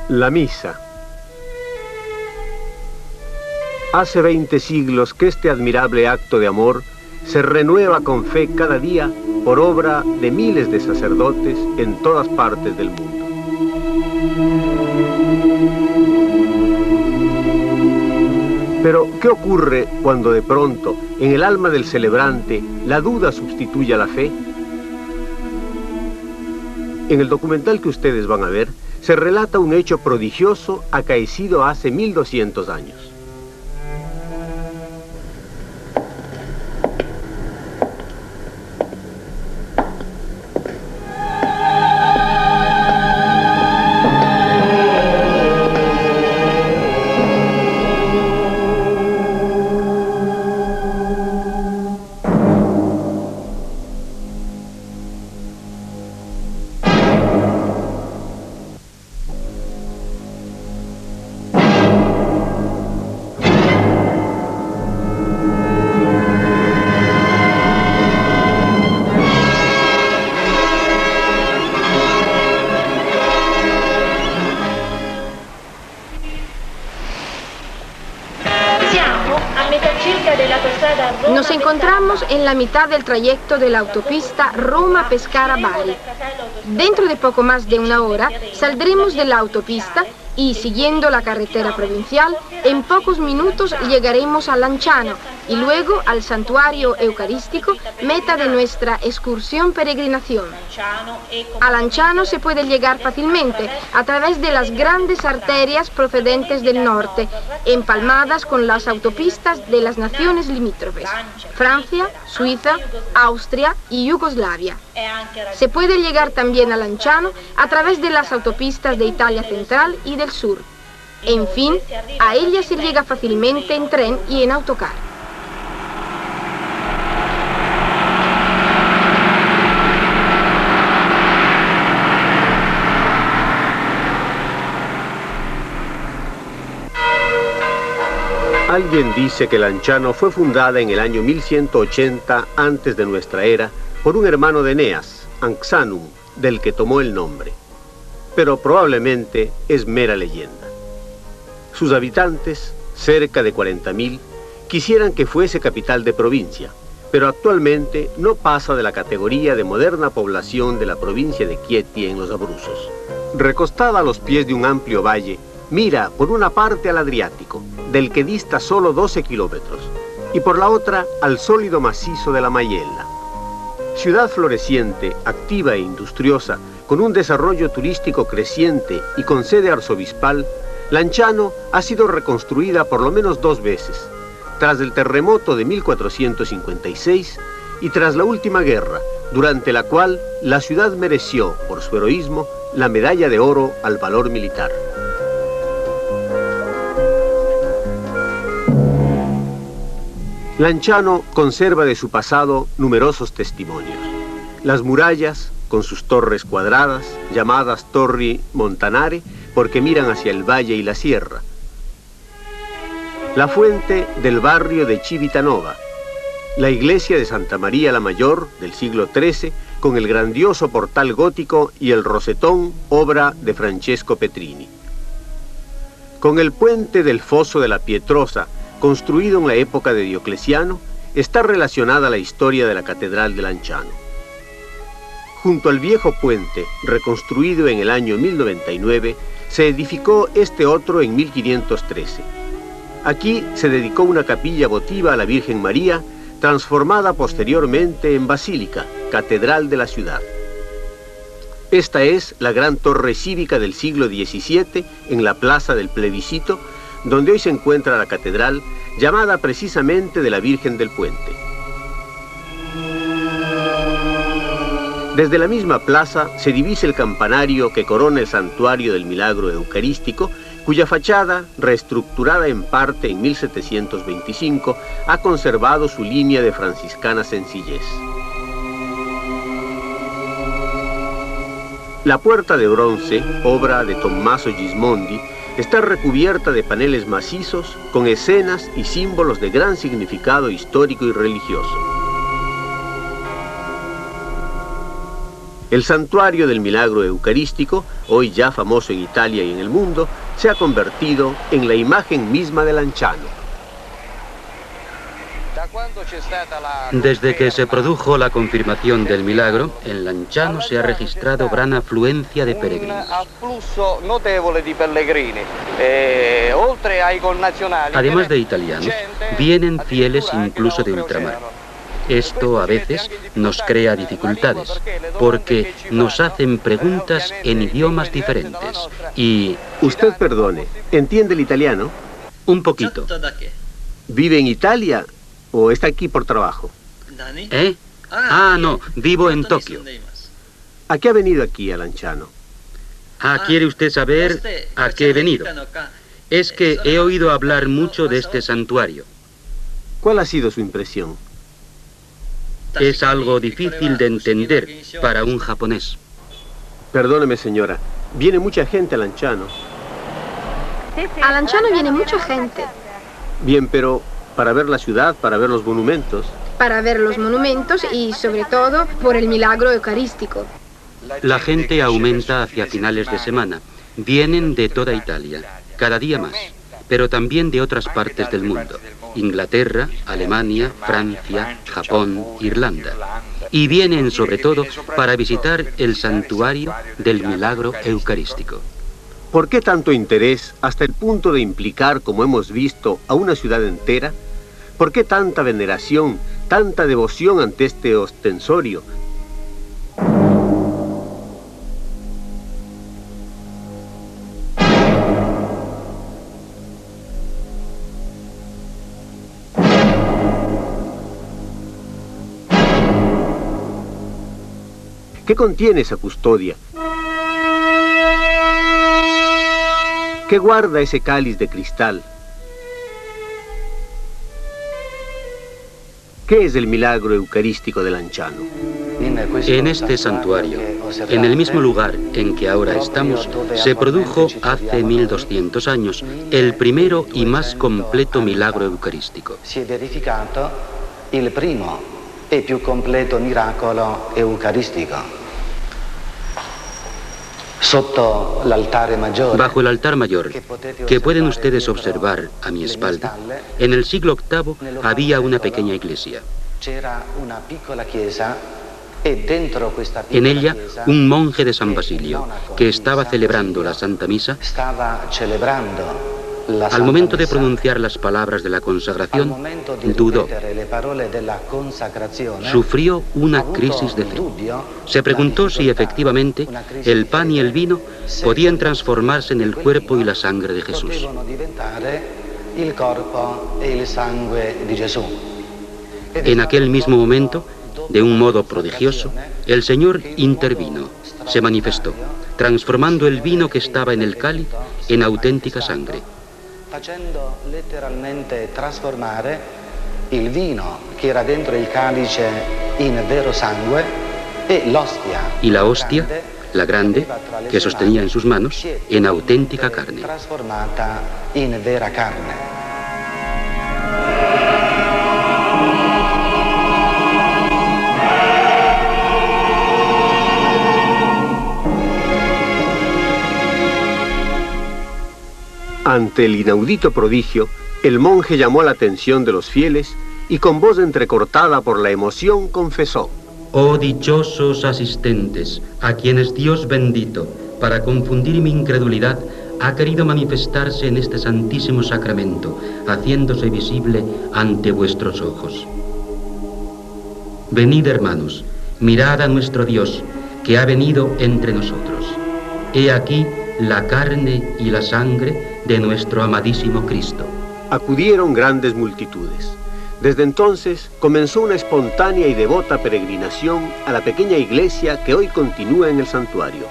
La misa. Hace 20 siglos que este admirable acto de amor se renueva con fe cada día por obra de miles de sacerdotes en todas partes del mundo. Pero, ¿qué ocurre cuando de pronto, en el alma del celebrante, la duda sustituye a la fe? En el documental que ustedes van a ver, se relata un hecho prodigioso acaecido hace 1200 años. Nos encontramos en la mitad del trayecto de la autopista Roma-Pescara-Bari. Dentro de poco más de una hora saldremos de la autopista y, siguiendo la carretera provincial, en pocos minutos llegaremos a Lanciano y luego al santuario eucarístico, meta de nuestra excursión peregrinación. A Lanciano se puede llegar fácilmente a través de las grandes arterias procedentes del norte, empalmadas con las autopistas de las naciones limítrofes, Francia, Suiza, Austria y Yugoslavia. Se puede llegar también a Lanciano a través de las autopistas de Italia Central y del Sur. En fin, a ella se llega fácilmente en tren y en autocar. Alguien dice que Lanciano fue fundada en el año 1180 antes de nuestra era por un hermano de Eneas, Anxanum, del que tomó el nombre. Pero probablemente es mera leyenda. Sus habitantes, cerca de 40.000, quisieran que fuese capital de provincia, pero actualmente no pasa de la categoría de moderna población de la provincia de Chieti en los Abruzos. Recostada a los pies de un amplio valle, mira por una parte al Adriático, del que dista solo 12 kilómetros, y por la otra al sólido macizo de la Maiella. Ciudad floreciente, activa e industriosa, con un desarrollo turístico creciente y con sede arzobispal, Lanciano ha sido reconstruida por lo menos 2 veces, tras el terremoto de 1456 y tras la última guerra, durante la cual la ciudad mereció, por su heroísmo, la medalla de oro al valor militar. Lanciano conserva de su pasado numerosos testimonios. Las murallas, con sus torres cuadradas, llamadas Torri Montanare, porque miran hacia el valle y la sierra. La fuente del barrio de Civitanova. La iglesia de Santa María la Mayor, del siglo XIII, con el grandioso portal gótico y el rosetón, obra de Francesco Petrini. Con el puente del Foso de la Pietrosa, construido en la época de Diocleciano, está relacionada la historia de la Catedral de Lanciano. Junto al viejo puente, reconstruido en el año 1099, se edificó este otro en 1513. Aquí se dedicó una capilla votiva a la Virgen María, transformada posteriormente en basílica, catedral de la ciudad. Esta es la gran torre cívica del siglo XVII en la Plaza del Plebiscito, donde hoy se encuentra la catedral, llamada precisamente de la Virgen del Puente. Desde la misma plaza se divisa el campanario que corona el santuario del Milagro Eucarístico, cuya fachada, reestructurada en parte en 1725, ha conservado su línea de franciscana sencillez. La puerta de bronce, obra de Tommaso Gismondi, está recubierta de paneles macizos con escenas y símbolos de gran significado histórico y religioso. El santuario del milagro eucarístico, hoy ya famoso en Italia y en el mundo, se ha convertido en la imagen misma de Lanciano. Desde que se produjo la confirmación del milagro, en Lanciano se ha registrado gran afluencia de peregrinos. Además de italianos, vienen fieles incluso de ultramar. Esto a veces nos crea dificultades, porque nos hacen preguntas en idiomas diferentes y... Usted perdone, ¿entiende el italiano? Un poquito. ¿Vive en Italia o está aquí por trabajo? ¿Eh? Ah, no, vivo en Tokio. ¿A qué ha venido aquí a Lanciano? ¿Quiere usted saber a qué he venido? Es que he oído hablar mucho de este santuario. ¿Cuál ha sido su impresión? Es algo difícil de entender para un japonés. Perdóneme, señora, viene mucha gente a Lanciano. A Lanciano viene mucha gente. Bien, pero para ver la ciudad, para ver los monumentos. Para ver los monumentos y, sobre todo, por el milagro eucarístico. La gente aumenta hacia finales de semana. Vienen de toda Italia, cada día más, pero también de otras partes del mundo. Inglaterra, Alemania, Francia, Japón, Irlanda. Y vienen sobre todo para visitar el santuario del milagro eucarístico. ¿Por qué tanto interés hasta el punto de implicar, como hemos visto, a una ciudad entera? ¿Por qué tanta veneración, tanta devoción ante este ostensorio? ¿Qué contiene esa custodia? ¿Qué guarda ese cáliz de cristal? ¿Qué es el milagro eucarístico de Lanciano? En este santuario, en el mismo lugar en que ahora estamos, se produjo hace 1200 años el primero y más completo milagro eucarístico. Si è verificato il primo e più completo miracolo eucaristico. Bajo el altar mayor, que pueden ustedes observar a mi espalda, en el siglo VIII había una pequeña iglesia. En ella, un monje de San Basilio, que estaba celebrando la Santa Misa, al momento de pronunciar las palabras de la consagración, dudó. Sufrió una crisis de fe. Se preguntó si efectivamente el pan y el vino podían transformarse en el cuerpo y la sangre de Jesús. En aquel mismo momento, de un modo prodigioso, el Señor intervino, se manifestó, transformando el vino que estaba en el cáliz en auténtica sangre. Facendo letteralmente trasformare il vino che era dentro il calice in vero sangue e l'ostia. Y la hostia, la grande, que sostenía en sus manos, en auténtica carne. Trasformata in vera carne. Ante el inaudito prodigio, el monje llamó la atención de los fieles y con voz entrecortada por la emoción confesó: Oh dichosos asistentes, a quienes Dios bendito, para confundir mi incredulidad, ha querido manifestarse en este santísimo sacramento, haciéndose visible ante vuestros ojos. Venid, hermanos, mirad a nuestro Dios, que ha venido entre nosotros. He aquí la carne y la sangre de nuestro amadísimo Cristo. Acudieron grandes multitudes. Desde entonces comenzó una espontánea y devota peregrinación a la pequeña iglesia que hoy continúa en el santuario.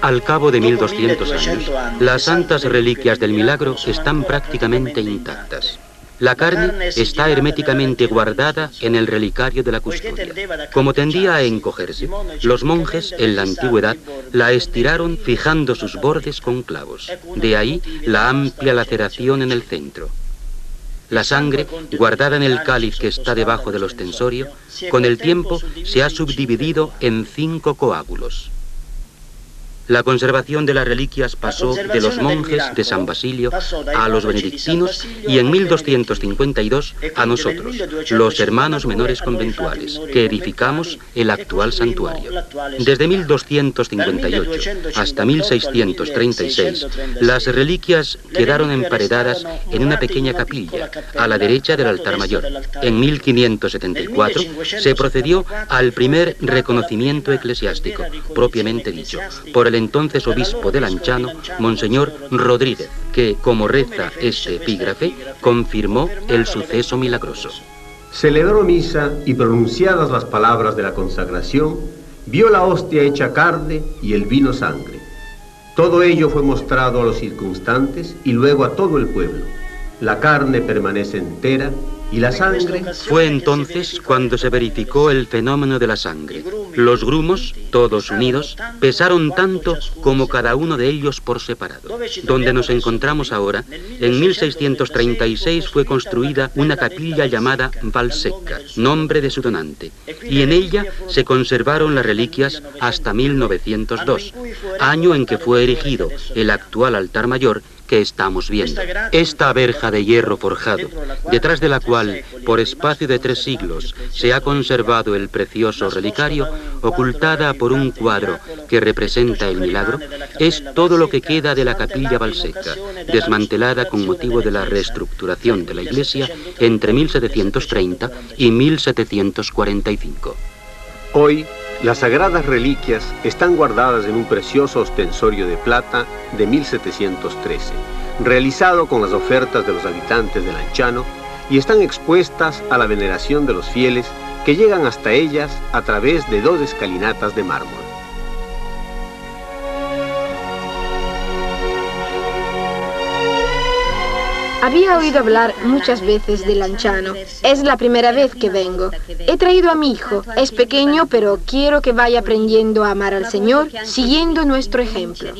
Al cabo de 1200 años, las santas reliquias del milagro están prácticamente intactas. La carne está herméticamente guardada en el relicario de la custodia. Como tendía a encogerse, los monjes, en la antigüedad, la estiraron fijando sus bordes con clavos. De ahí la amplia laceración en el centro. La sangre, guardada en el cáliz que está debajo del ostensorio, con el tiempo se ha subdividido en 5 coágulos. La conservación de las reliquias pasó de los monjes de San Basilio a los benedictinos y en 1252 a nosotros, los hermanos menores conventuales, que edificamos el actual santuario. Desde 1258 hasta 1636, las reliquias quedaron emparedadas en una pequeña capilla a la derecha del altar mayor. En 1574 se procedió al primer reconocimiento eclesiástico, propiamente dicho, por el entonces obispo de Lanciano, Monseñor Rodríguez, que, como reza este epígrafe, confirmó el suceso milagroso. Celebró misa y pronunciadas las palabras de la consagración, vio la hostia hecha carne y el vino sangre. Todo ello fue mostrado a los circunstantes y luego a todo el pueblo. La carne permanece entera y la sangre... Fue entonces cuando se verificó el fenómeno de la sangre. Los grumos, todos unidos, pesaron tanto como cada uno de ellos por separado. Donde nos encontramos ahora, en 1636 fue construida una capilla llamada Valsecca, nombre de su donante, y en ella se conservaron las reliquias hasta 1902, año en que fue erigido el actual altar mayor que estamos viendo. Esta verja de hierro forjado, detrás de la cual, por espacio de 3 siglos, se ha conservado el precioso relicario, ocultada por un cuadro que representa el milagro, es todo lo que queda de la capilla Valsecca, desmantelada con motivo de la reestructuración de la iglesia entre 1730 y 1745. Hoy, las sagradas reliquias están guardadas en un precioso ostensorio de plata de 1713, realizado con las ofertas de los habitantes de Lanciano, y están expuestas a la veneración de los fieles que llegan hasta ellas a través de 2 escalinatas de mármol. Había oído hablar muchas veces de Lanciano. Es la primera vez que vengo. He traído a mi hijo. Es pequeño, pero quiero que vaya aprendiendo a amar al Señor, siguiendo nuestro ejemplo.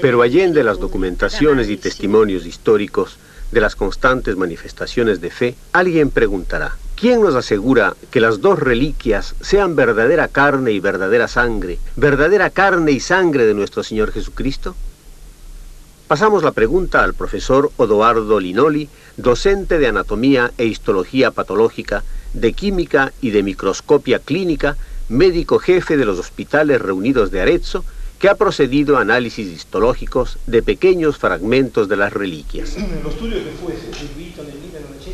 Pero allende las documentaciones y testimonios históricos de las constantes manifestaciones de fe, alguien preguntará, ¿quién nos asegura que las 2 reliquias sean verdadera carne y verdadera sangre y sangre de nuestro Señor Jesucristo? Pasamos la pregunta al profesor Odoardo Linoli, docente de Anatomía e Histología Patológica, de Química y de Microscopia Clínica, médico jefe de los hospitales reunidos de Arezzo, que ha procedido a análisis histológicos de pequeños fragmentos de las reliquias.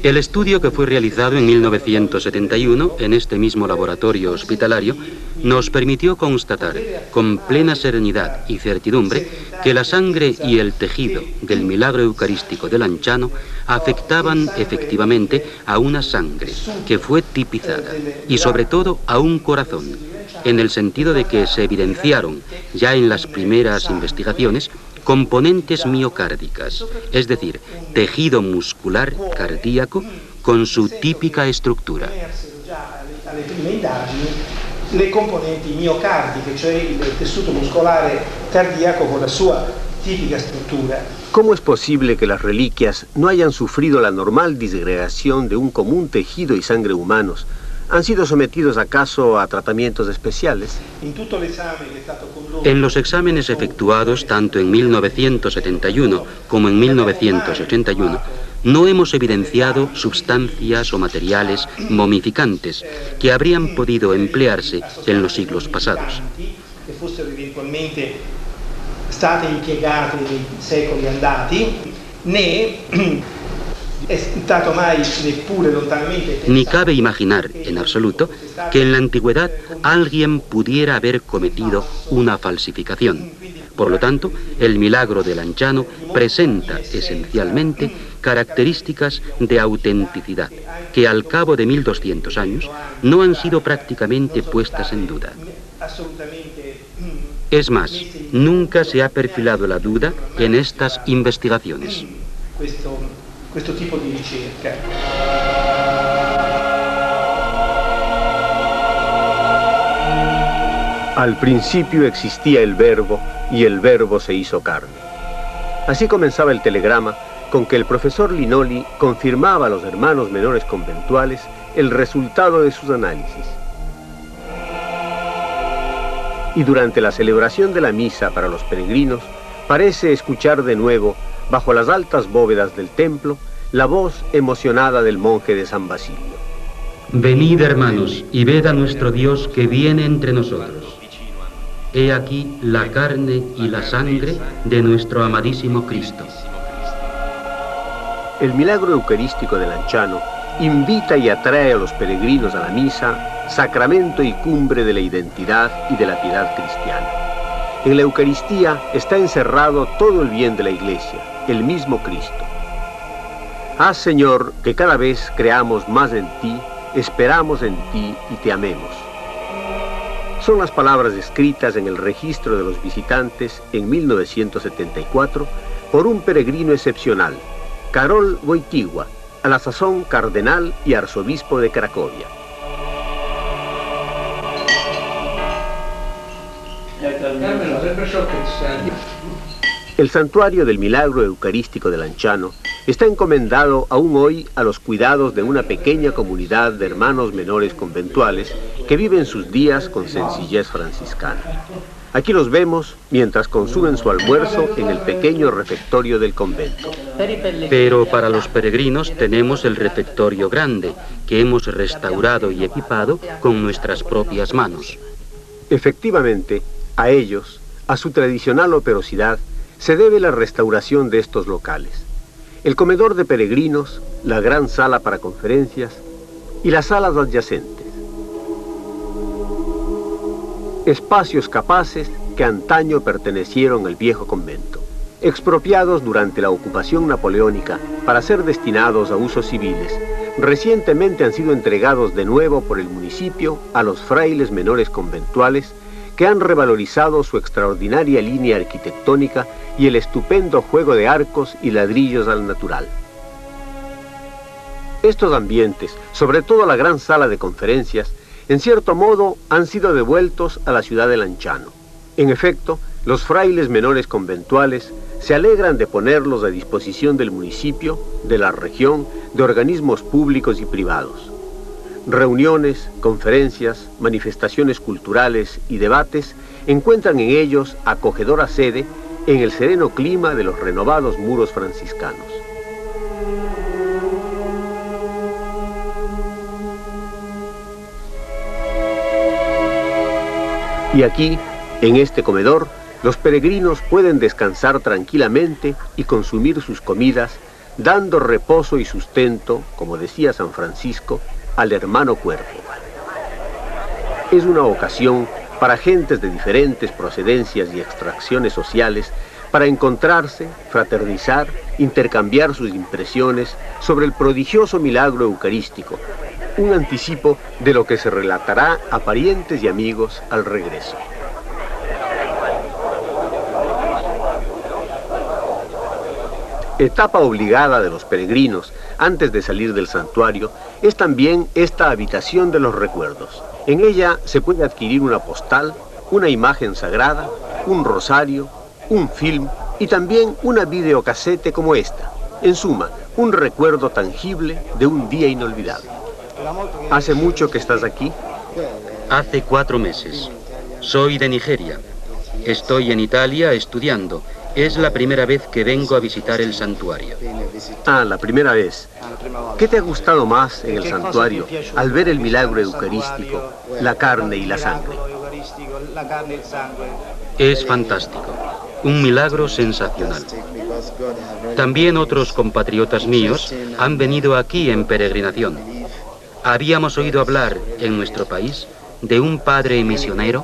El estudio que fue realizado en 1971 en este mismo laboratorio hospitalario nos permitió constatar con plena serenidad y certidumbre que la sangre y el tejido del milagro eucarístico de Lanciano afectaban efectivamente a una sangre que fue tipizada y sobre todo a un corazón, en el sentido de que se evidenciaron ya en las primeras investigaciones componentes miocárdicas, es decir, tejido muscular cardíaco con su típica estructura. Le componenti miocardiche, cioè il tessuto muscolare cardiaco con la sua tipica struttura. ¿Cómo es posible que las reliquias no hayan sufrido la normal disgregación de un común tejido y sangre humanos? ¿Han sido sometidos acaso a tratamientos especiales? En los exámenes efectuados tanto en 1971 como en 1981, no hemos evidenciado sustancias o materiales momificantes que habrían podido emplearse en los siglos pasados. Que fossero eventualmente state impiegate nei secoli andati, né è stato mai neppure lontanamente. Ni cabe imaginar en absoluto que en la antigüedad alguien pudiera haber cometido una falsificación. Por lo tanto, el milagro de Lanciano presenta esencialmente características de autenticidad que al cabo de 1200 años no han sido prácticamente puestas en duda. Es más, nunca se ha perfilado la duda en estas investigaciones. Questo tipo di ricerca. Al principio existía el Verbo, y el Verbo se hizo carne. Así comenzaba el telegrama con que el profesor Linoli confirmaba a los hermanos menores conventuales el resultado de sus análisis. Y durante la celebración de la misa para los peregrinos, parece escuchar de nuevo, bajo las altas bóvedas del templo, la voz emocionada del monje de San Basilio. Venid, hermanos, y ved a nuestro Dios que viene entre nosotros. He aquí la carne y la sangre de nuestro amadísimo Cristo. El milagro eucarístico de Lanciano invita y atrae a los peregrinos a la misa, sacramento y cumbre de la identidad y de la piedad cristiana. En la Eucaristía está encerrado todo el bien de la Iglesia, el mismo Cristo. Haz, Señor, que cada vez creamos más en ti, esperamos en ti y te amemos. Son las palabras escritas en el registro de los visitantes en 1974 por un peregrino excepcional, Karol Wojtyła, a la sazón cardenal y arzobispo de Cracovia. El santuario del milagro eucarístico de Lanciano está encomendado aún hoy a los cuidados de una pequeña comunidad de hermanos menores conventuales que viven sus días con sencillez franciscana. Aquí los vemos mientras consumen su almuerzo en el pequeño refectorio del convento. Pero para los peregrinos tenemos el refectorio grande, que hemos restaurado y equipado con nuestras propias manos. Efectivamente, a ellos, a su tradicional operosidad, se debe la restauración de estos locales. El comedor de peregrinos, la gran sala para conferencias y las salas adyacentes. Espacios capaces que antaño pertenecieron al viejo convento, expropiados durante la ocupación napoleónica para ser destinados a usos civiles, recientemente han sido entregados de nuevo por el municipio a los frailes menores conventuales que han revalorizado su extraordinaria línea arquitectónica y el estupendo juego de arcos y ladrillos al natural. Estos ambientes, sobre todo la gran sala de conferencias, en cierto modo han sido devueltos a la ciudad de Lanciano. En efecto, los frailes menores conventuales se alegran de ponerlos a disposición del municipio, de la región, de organismos públicos y privados. Reuniones, conferencias, manifestaciones culturales y debates encuentran en ellos acogedora sede en el sereno clima de los renovados muros franciscanos. Y aquí, en este comedor, los peregrinos pueden descansar tranquilamente y consumir sus comidas, dando reposo y sustento, como decía San Francisco, al hermano cuerpo. Es una ocasión para gentes de diferentes procedencias y extracciones sociales para encontrarse, fraternizar, intercambiar sus impresiones sobre el prodigioso milagro eucarístico, un anticipo de lo que se relatará a parientes y amigos al regreso. Etapa obligada de los peregrinos antes de salir del santuario es también esta habitación de los recuerdos. En ella se puede adquirir una postal, una imagen sagrada, un rosario, un film y también una videocasete como esta. En suma, un recuerdo tangible de un día inolvidable. ¿Hace mucho que estás aquí? Hace 4 meses. Soy de Nigeria. Estoy en Italia estudiando. Es la primera vez que vengo a visitar el santuario. Ah, la primera vez. ¿Qué te ha gustado más en el santuario al ver el milagro eucarístico, la carne y la sangre? Es fantástico. Un milagro sensacional. También otros compatriotas míos han venido aquí en peregrinación. Habíamos oído hablar en nuestro país de un padre misionero.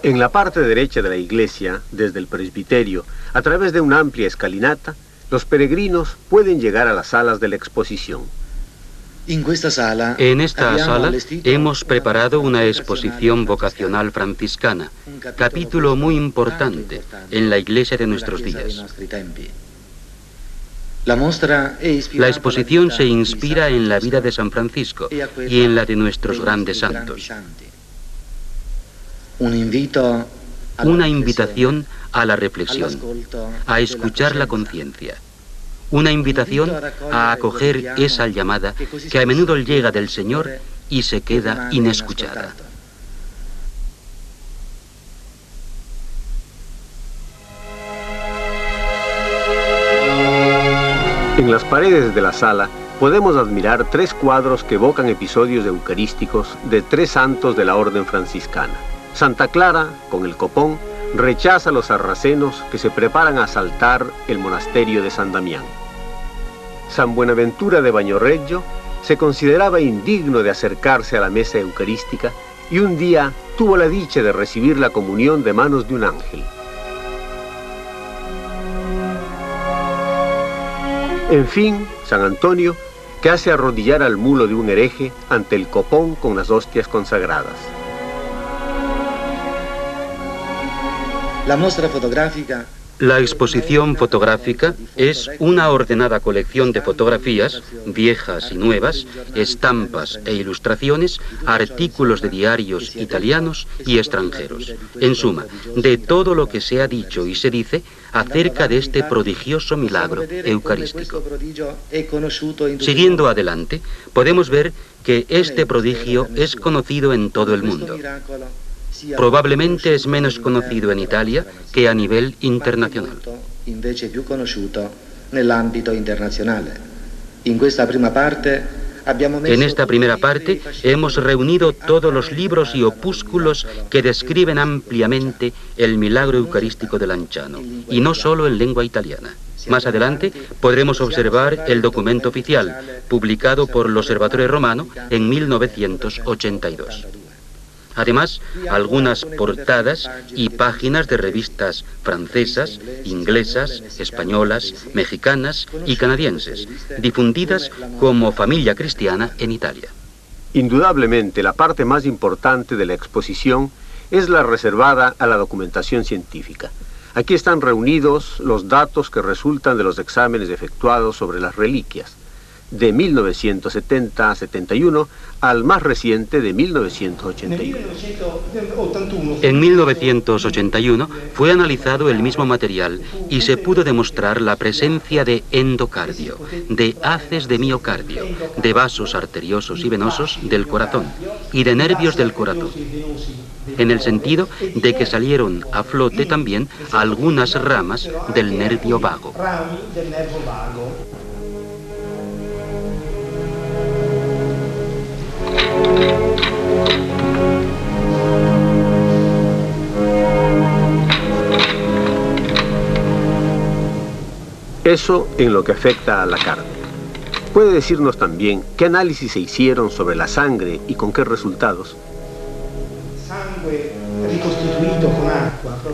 En la parte derecha de la iglesia, desde el presbiterio, a través de una amplia escalinata, los peregrinos pueden llegar a las salas de la exposición. En esta sala hemos preparado una exposición vocacional franciscana, capítulo muy importante en la iglesia de nuestros días. La exposición se inspira en la vida de San Francisco y en la de nuestros grandes santos. Una invitación a la reflexión, a escuchar la conciencia. una invitación a acoger esa llamada que a menudo llega del Señor y se queda inescuchada. En las paredes de la sala podemos admirar 3 cuadros que evocan episodios eucarísticos de 3 santos de la orden franciscana. Santa Clara, con el copón, rechaza a los sarracenos que se preparan a asaltar el monasterio de San Damián. San Buenaventura de Bañorregio se consideraba indigno de acercarse a la mesa eucarística y un día tuvo la dicha de recibir la comunión de manos de un ángel. En fin, San Antonio, que hace arrodillar al mulo de un hereje ante el copón con las hostias consagradas. La muestra fotográfica. La exposición fotográfica es una ordenada colección de fotografías, viejas y nuevas, estampas e ilustraciones, artículos de diarios italianos y extranjeros. En suma, de todo lo que se ha dicho y se dice acerca de este prodigioso milagro eucarístico. Siguiendo adelante, podemos ver que este prodigio es conocido en todo el mundo. Probablemente es menos conocido en Italia que a nivel internacional. En esta primera parte hemos reunido todos los libros y opúsculos que describen ampliamente el milagro eucarístico de Lanciano, y no solo en lengua italiana. Más adelante podremos observar el documento oficial, publicado por l'Osservatore Romano en 1982. Además, algunas portadas y páginas de revistas francesas, inglesas, españolas, mexicanas y canadienses, difundidas como Familia Cristiana en Italia. Indudablemente, la parte más importante de la exposición es la reservada a la documentación científica. Aquí están reunidos los datos que resultan de los exámenes efectuados sobre las reliquias, de 1970 a 71 al más reciente de 1981. En 1981 fue analizado el mismo material y se pudo demostrar la presencia de endocardio, de haces de miocardio, de vasos arteriosos y venosos del corazón y de nervios del corazón, en el sentido de que salieron a flote también algunas ramas del nervio vago. Eso en lo que afecta a la carne. ¿Puede decirnos también qué análisis se hicieron sobre la sangre y con qué resultados?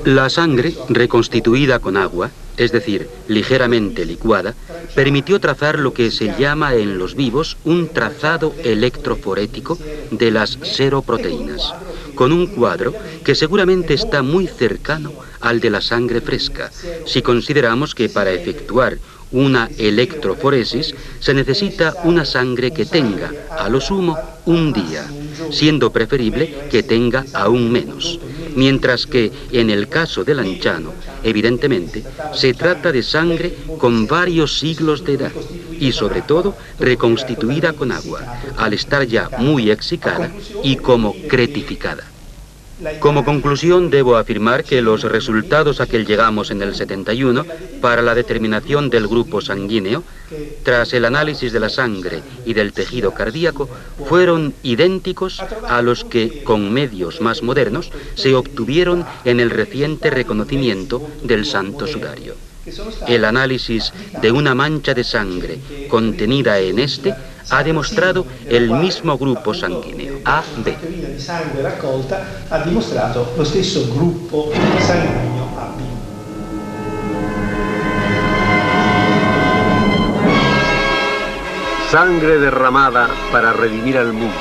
La sangre reconstituida con agua, es decir, ligeramente licuada, permitió trazar lo que se llama en los vivos un trazado electroforético de las seroproteínas, con un cuadro que seguramente está muy cercano al de la sangre fresca, si consideramos que para efectuar una electroforesis se necesita una sangre que tenga, a lo sumo, un día, siendo preferible que tenga aún menos. Mientras que, en el caso de Lanciano, evidentemente, se trata de sangre con varios siglos de edad y, sobre todo, reconstituida con agua, al estar ya muy exsicada y como cretificada. Como conclusión, debo afirmar que los resultados a que llegamos en el 71 para la determinación del grupo sanguíneo, tras el análisis de la sangre y del tejido cardíaco, fueron idénticos a los que, con medios más modernos, se obtuvieron en el reciente reconocimiento del Santo Sudario. El análisis de una mancha de sangre contenida en este ha demostrado el mismo grupo sanguíneo, AB. Ha dimostrato lo stesso gruppo sanguigno AB. Sangre derramada para redimir al mundo,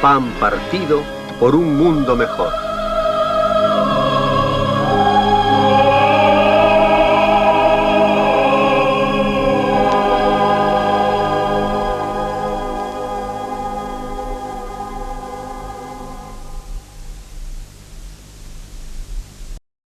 pan partido por un mundo mejor.